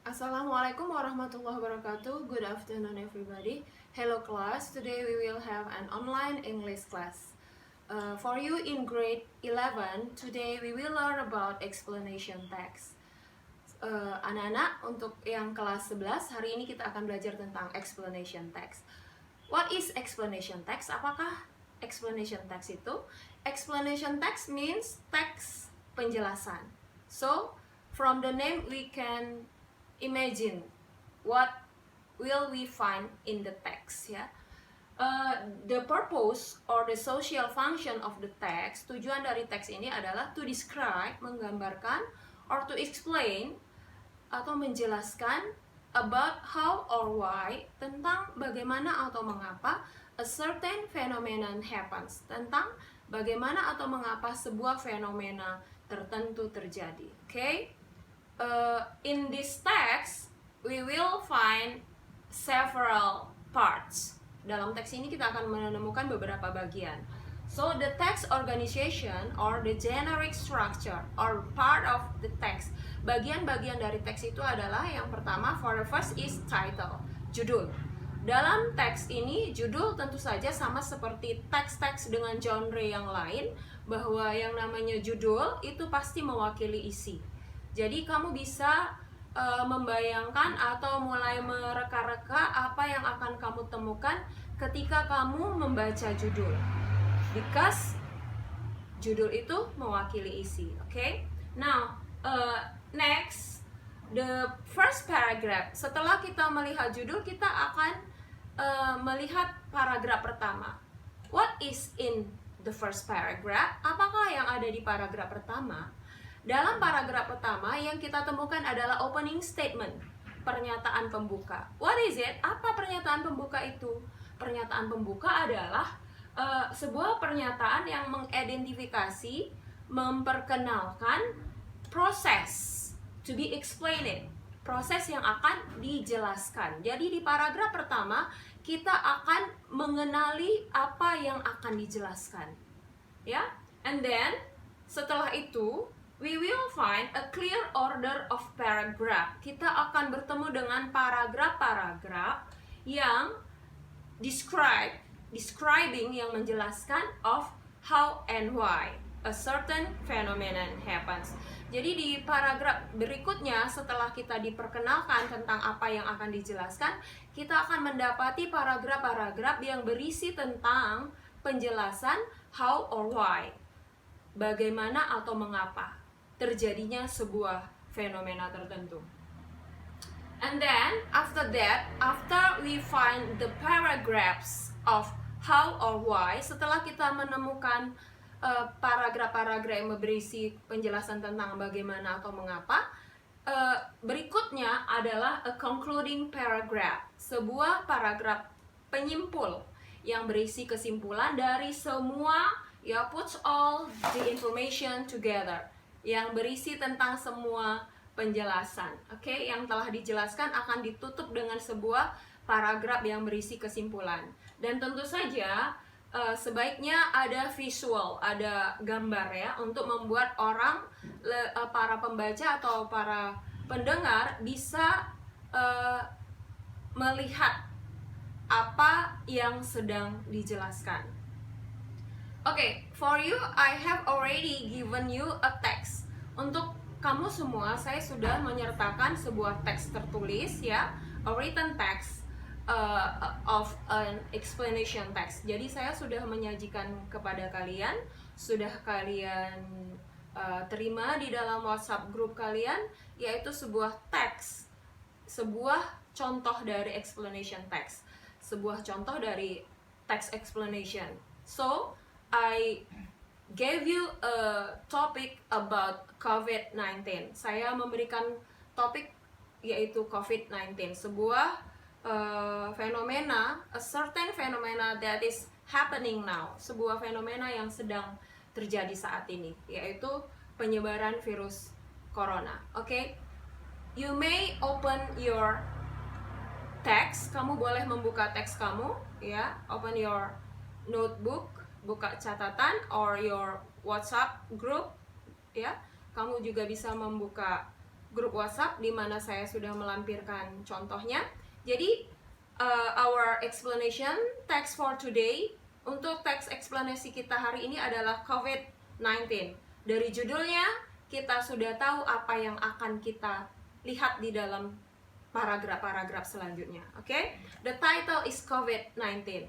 Assalamualaikum warahmatullahi wabarakatuh. Good afternoon, everybody. Hello, class. Today we will have an online English class. For you in grade 11, today we will learn about explanation text. Anak-anak, untuk yang kelas 11, hari ini kita akan belajar tentang explanation text. What is explanation text? Apakah explanation text itu? Explanation text means text penjelasan. So, from the name we can imagine what will we find in the text, ya. The purpose or the social function of the text, tujuan dari teks ini adalah to describe, menggambarkan, or to explain atau menjelaskan about how or why, tentang bagaimana atau mengapa a certain phenomenon happens, tentang bagaimana atau mengapa sebuah fenomena tertentu terjadi. Okay? In this text, we will find several parts. Dalam teks ini kita akan menemukan beberapa bagian. So the text organization or the generic structure or part of the text. Bagian-bagian dari teks itu adalah yang pertama, for the first is title, judul. Dalam teks ini, judul tentu saja sama seperti teks-teks dengan genre yang lain, bahwa yang namanya judul itu pasti mewakili isi. Jadi kamu bisa membayangkan atau mulai mereka-reka apa yang akan kamu temukan ketika kamu membaca judul. Because judul itu mewakili isi. Okay? Now, next, the first paragraph. Setelah kita melihat judul, kita akan melihat paragraf pertama. What is in the first paragraph? Apakah yang ada di paragraf pertama? Dalam paragraf pertama yang kita temukan adalah opening statement, pernyataan pembuka. What is it? Apa pernyataan pembuka itu? Pernyataan pembuka adalah sebuah pernyataan yang mengidentifikasi, memperkenalkan proses to be explained, proses yang akan dijelaskan. Jadi di paragraf pertama kita akan mengenali apa yang akan dijelaskan, ya. And then setelah itu we will find a clear order of paragraph. Kita akan bertemu dengan paragraf-paragraf yang describing, yang menjelaskan of how and why a certain phenomenon happens. Jadi di paragraf berikutnya, setelah kita diperkenalkan tentang apa yang akan dijelaskan, kita akan mendapati paragraf-paragraf yang berisi tentang penjelasan how or why, bagaimana atau mengapa terjadinya sebuah fenomena tertentu. And then after that, after we find the paragraphs of how or why, setelah kita menemukan paragraf-paragraf yang berisi penjelasan tentang bagaimana atau mengapa, berikutnya adalah a concluding paragraph, sebuah paragraf penyimpul yang berisi kesimpulan dari semua, ya, puts all the information together, yang berisi tentang semua penjelasan, oke, yang telah dijelaskan akan ditutup dengan sebuah paragraf yang berisi kesimpulan. Dan tentu saja sebaiknya ada visual, ada gambar, ya, untuk membuat orang, para pembaca atau para pendengar bisa melihat apa yang sedang dijelaskan. Okay, for you, I have already given you a text. Untuk kamu semua, saya sudah menyertakan sebuah teks tertulis, ya, a written text of an explanation text. Jadi saya sudah menyajikan kepada kalian, sudah kalian terima di dalam WhatsApp grup kalian, yaitu sebuah teks, sebuah contoh dari explanation text, sebuah contoh dari text explanation. So I gave you a topic about COVID-19. Saya memberikan topik yaitu COVID-19, sebuah fenomena, a certain phenomena that is happening now, sebuah fenomena yang sedang terjadi saat ini, yaitu penyebaran virus corona. Okay? You may open your text, kamu boleh membuka teks kamu, ya, open your notebook, buka catatan, or your WhatsApp group, ya. Kamu juga bisa membuka grup WhatsApp di mana saya sudah melampirkan contohnya. Jadi our explanation text for today, untuk teks eksplanasi kita hari ini adalah COVID-19. Dari judulnya kita sudah tahu apa yang akan kita lihat di dalam paragraf-paragraf selanjutnya. Oke? The title is COVID-19.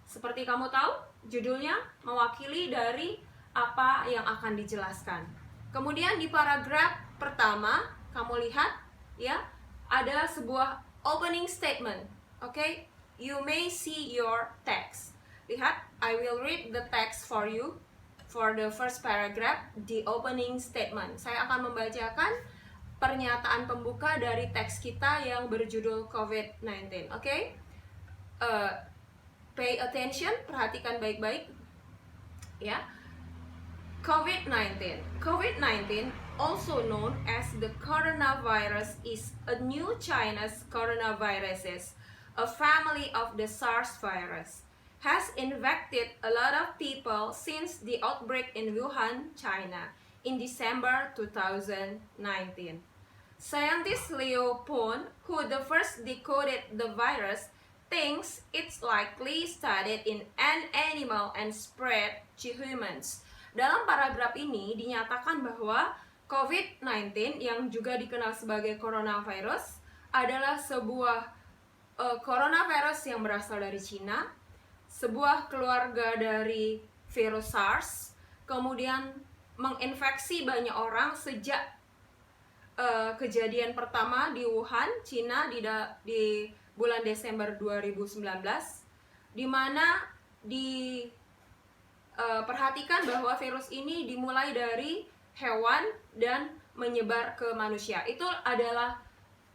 Seperti kamu tahu, judulnya mewakili dari apa yang akan dijelaskan. Kemudian di paragraf pertama, kamu lihat ya, ada sebuah opening statement. Oke? You may see your text. Lihat, I will read the text for you for the first paragraph, the opening statement. Saya akan membacakan pernyataan pembuka dari teks kita yang berjudul COVID-19. Oke? Pay attention, perhatikan baik-baik. Ya. COVID-19. COVID-19, also known as the coronavirus, is a new China's coronaviruses, a family of the SARS virus, has infected a lot of people since the outbreak in Wuhan, China, in December 2019. Scientist Liu Pun, who the first decoded the virus, thinks it's likely started in an animal and spread to humans. Dalam paragraf ini dinyatakan bahwa COVID-19 yang juga dikenal sebagai coronavirus adalah sebuah coronavirus yang berasal dari Cina, sebuah keluarga dari virus SARS, kemudian menginfeksi banyak orang sejak kejadian pertama di Wuhan, Cina di bulan Desember 2019, di mana perhatikan bahwa virus ini dimulai dari hewan dan menyebar ke manusia. Itu adalah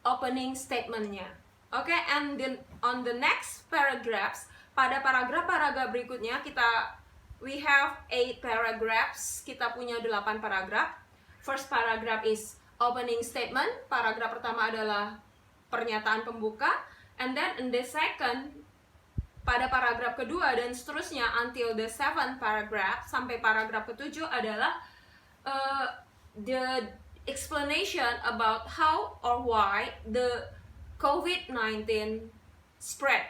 opening statement-nya. Oke, and then on the next paragraphs, pada paragraf-paragraf berikutnya we have 8 paragraphs. Kita punya 8 paragraf. First paragraph is opening statement. Paragraf pertama adalah pernyataan pembuka, and then in the second, pada paragraf kedua dan seterusnya until the 7th paragraph sampai paragraf ke-7 adalah the explanation about how or why the COVID-19 spread.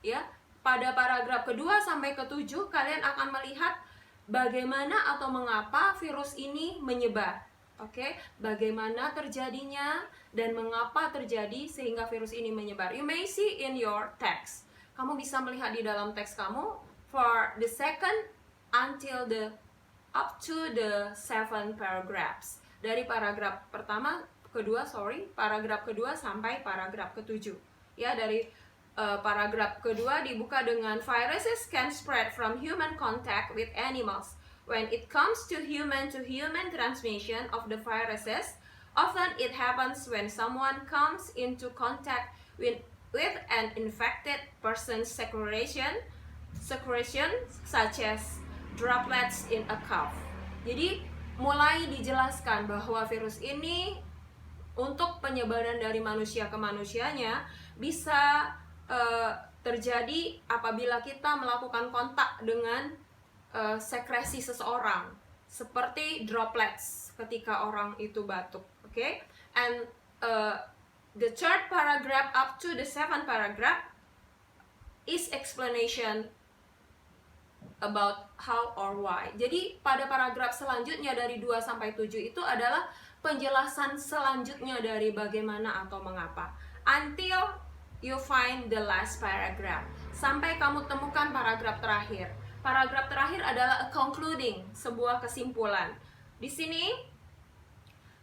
Ya, pada paragraf kedua sampai ke-7 kalian akan melihat bagaimana atau mengapa virus ini menyebar. Oke, bagaimana terjadinya dan mengapa terjadi sehingga virus ini menyebar. You may see in your text. Kamu bisa melihat di dalam teks kamu for the second until the up to the 7 paragraphs. Dari paragraf paragraf kedua sampai paragraf ke-7. Ya, dari paragraf kedua dibuka dengan viruses can spread from human contact with animals. When it comes to human transmission of the viruses, often it happens when someone comes into contact with an infected person's secretion such as droplets in a cough. Jadi mulai dijelaskan bahwa virus ini untuk penyebaran dari manusia ke manusianya bisa terjadi apabila kita melakukan kontak dengan sekresi seseorang, seperti droplets ketika orang itu batuk. Okay? And the third paragraph up to the 7th paragraph is explanation about how or why. Jadi pada paragraf selanjutnya dari 2 sampai 7 itu adalah penjelasan selanjutnya dari bagaimana atau mengapa. Until you find the last paragraph. Sampai kamu temukan paragraf terakhir. Paragraf terakhir adalah a concluding, sebuah kesimpulan. Di sini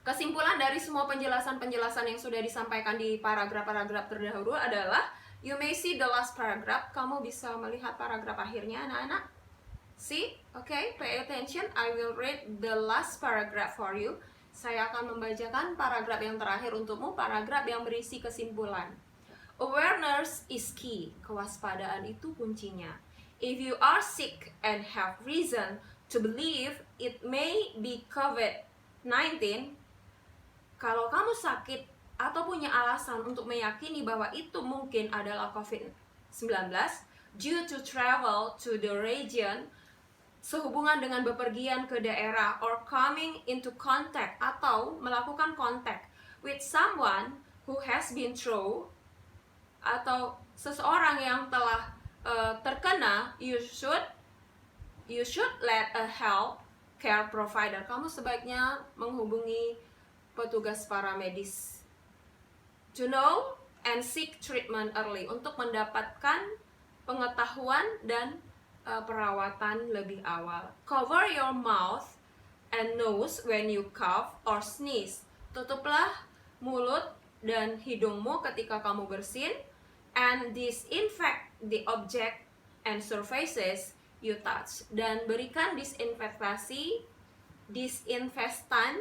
kesimpulan dari semua penjelasan-penjelasan yang sudah disampaikan di paragraf-paragraf terdahulu adalah you may see the last paragraph. Kamu bisa melihat paragraf akhirnya, anak-anak. See? Okay, pay attention. I will read the last paragraph for you. Saya akan membacakan paragraf yang terakhir untukmu, paragraf yang berisi kesimpulan. Awareness is key. Kewaspadaan itu kuncinya. If you are sick and have reason to believe it may be COVID-19, kalau kamu sakit atau punya alasan untuk meyakini bahwa itu mungkin adalah COVID-19 due to travel to the region sehubungan dengan bepergian ke daerah, or coming into contact, atau melakukan kontak with someone who has been through, atau seseorang yang telah terkena, you should let a health care provider. Kamu sebaiknya menghubungi petugas paramedis. To know and seek treatment early, untuk mendapatkan pengetahuan dan perawatan lebih awal. Cover your mouth and nose when you cough or sneeze. Tutuplah mulut dan hidungmu ketika kamu bersin. And disinfect the object and surfaces you touch. Dan berikan disinfektan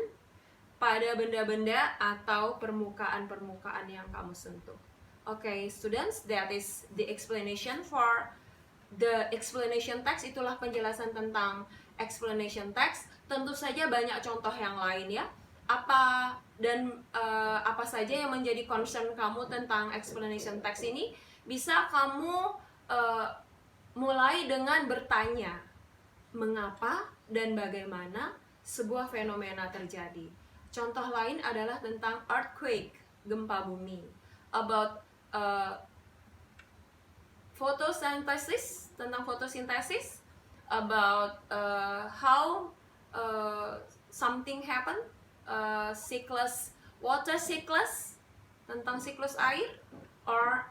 pada benda-benda atau permukaan-permukaan yang kamu sentuh. Okay, students, that is the explanation for the explanation text. Itulah penjelasan tentang explanation text. Tentu saja banyak contoh yang lain ya. Apa saja yang menjadi concern kamu tentang explanation text ini, bisa kamu mulai dengan bertanya mengapa dan bagaimana sebuah fenomena terjadi. Contoh lain adalah tentang earthquake, gempa bumi. About photosynthesis, tentang fotosintesis. About how something happen, water cyclus, tentang siklus air, or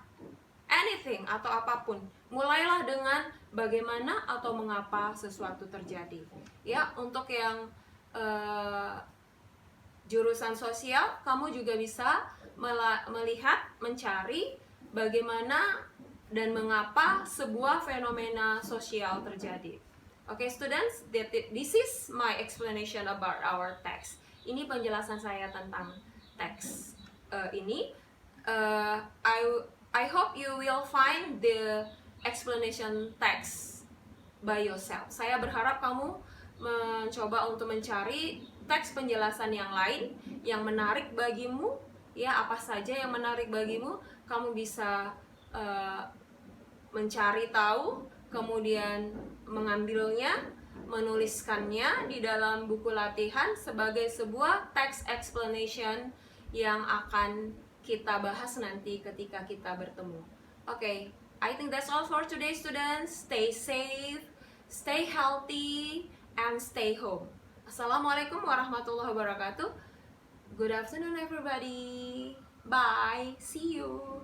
anything atau apapun. Mulailah dengan bagaimana atau mengapa sesuatu terjadi. Ya, untuk yang jurusan sosial, kamu juga bisa melihat, mencari bagaimana dan mengapa sebuah fenomena sosial terjadi. Okay, students, this is my explanation about our text. Ini penjelasan saya tentang teks ini. I hope you will find the explanation text by yourself. Saya berharap kamu mencoba untuk mencari teks penjelasan yang lain yang menarik bagimu. Ya, apa saja yang menarik bagimu, kamu bisa mencari tahu, kemudian mengambilnya, menuliskannya di dalam buku latihan sebagai sebuah text explanation yang akan kita bahas nanti ketika kita bertemu. Okay, I think that's all for today, students. Stay safe, stay healthy, and stay home. Assalamualaikum warahmatullahi wabarakatuh. Good afternoon, everybody. Bye. See you.